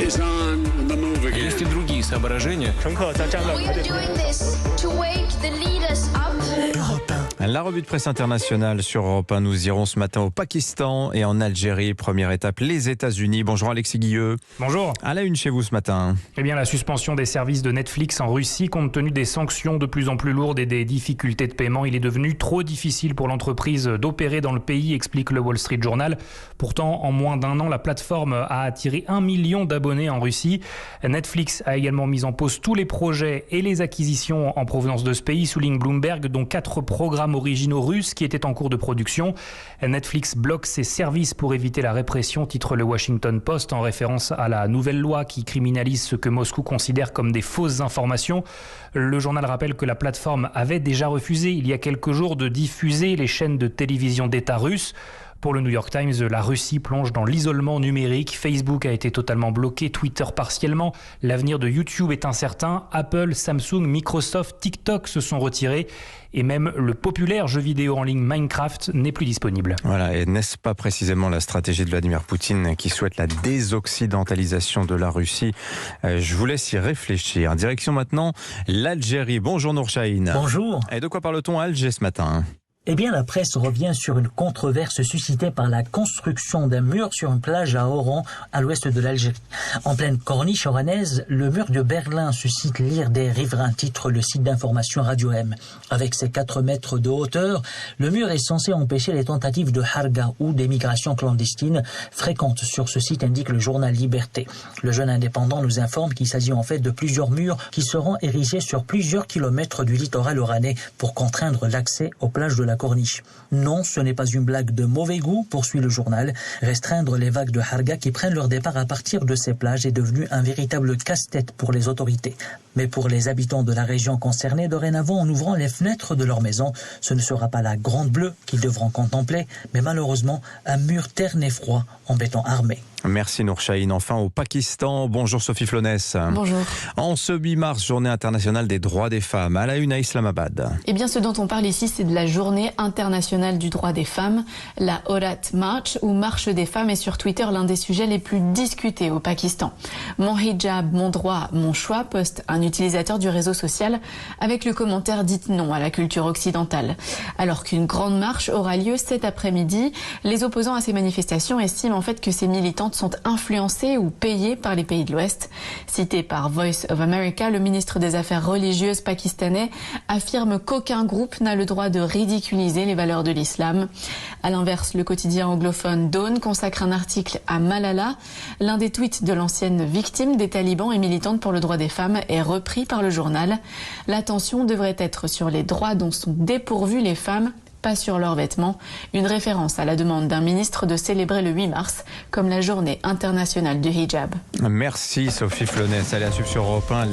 is on the move again. Есть и другие соображения. We are doing this to wake the leaders up. La revue de presse internationale sur Europe 1. Nous irons ce matin au Pakistan et en Algérie. Première étape, les États-Unis. Bonjour Alexis Guilleux. Bonjour. À la une chez vous ce matin. Eh bien, la suspension des services de Netflix en Russie, compte tenu des sanctions de plus en plus lourdes et des difficultés de paiement, il est devenu trop difficile pour l'entreprise d'opérer dans le pays, explique le Wall Street Journal. Pourtant, en moins d'un an, la plateforme a attiré 1 million d'abonnés en Russie. Netflix a également mis en pause tous les projets et les acquisitions en provenance de ce pays, souligne Bloomberg, dont 4 programmes originaux russes qui étaient en cours de production. Netflix bloque ses services pour éviter la répression, titre le Washington Post, en référence à la nouvelle loi qui criminalise ce que Moscou considère comme des fausses informations. Le journal rappelle que la plateforme avait déjà refusé il y a quelques jours de diffuser les chaînes de télévision d'État russes. Pour le New York Times, la Russie plonge dans l'isolement numérique. Facebook a été totalement bloqué, Twitter partiellement. L'avenir de YouTube est incertain. Apple, Samsung, Microsoft, TikTok se sont retirés. Et même le populaire jeu vidéo en ligne Minecraft n'est plus disponible. Voilà, et n'est-ce pas précisément la stratégie de Vladimir Poutine qui souhaite la désoccidentalisation de la Russie? Je vous laisse y réfléchir. Direction maintenant l'Algérie. Bonjour Nour Chahine. Bonjour. Et de quoi parle-t-on à Alger ce matin? Eh bien, la presse revient sur une controverse suscitée par la construction d'un mur sur une plage à Oran, à l'ouest de l'Algérie. En pleine corniche oranaise, le mur de Berlin suscite l'ire des riverains, titre le site d'information Radio M. Avec ses 4 mètres de hauteur, le mur est censé empêcher les tentatives de harga ou d'émigration clandestine fréquentes sur ce site, indique le journal Liberté. Le jeune indépendant nous informe qu'il s'agit en fait de plusieurs murs qui seront érigés sur plusieurs kilomètres du littoral oranais pour contraindre l'accès aux plages de la corniche. Non, ce n'est pas une blague de mauvais goût, poursuit le journal. Restreindre les vagues de harga qui prennent leur départ à partir de ces plages est devenu un véritable casse-tête pour les autorités. Mais pour les habitants de la région concernée, dorénavant, en ouvrant les fenêtres de leur maison, ce ne sera pas la grande bleue qu'ils devront contempler, mais malheureusement un mur terne et froid en béton armé. Merci Nour Chahine. Enfin au Pakistan, bonjour Sophie Flonès. Bonjour. En ce 8 mars, journée internationale des droits des femmes, à la une à Islamabad. Eh bien, ce dont on parle ici, c'est de la journée internationale du droit des femmes, la Aurat March, ou Marche des femmes, est sur Twitter l'un des sujets les plus discutés au Pakistan. Mon hijab, mon droit, mon choix, poste un utilisateur du réseau social avec le commentaire « Dites non à la culture occidentale ». Alors qu'une grande marche aura lieu cet après-midi, les opposants à ces manifestations estiment en fait que ces militantes sont influencées ou payées par les pays de l'Ouest. Cité par Voice of America, le ministre des Affaires religieuses pakistanais affirme qu'aucun groupe n'a le droit de ridiculiser les valeurs de l'islam. À l'inverse, le quotidien anglophone Dawn consacre un article à Malala. L'un des tweets de l'ancienne victime des talibans et militante pour le droit des femmes est repris par le journal. L'attention devrait être sur les droits dont sont dépourvues les femmes, pas sur leurs vêtements. Une référence à la demande d'un ministre de célébrer le 8 mars comme la journée internationale du hijab. Merci Sophie Flonès. Allez à suivre sur Europe 1.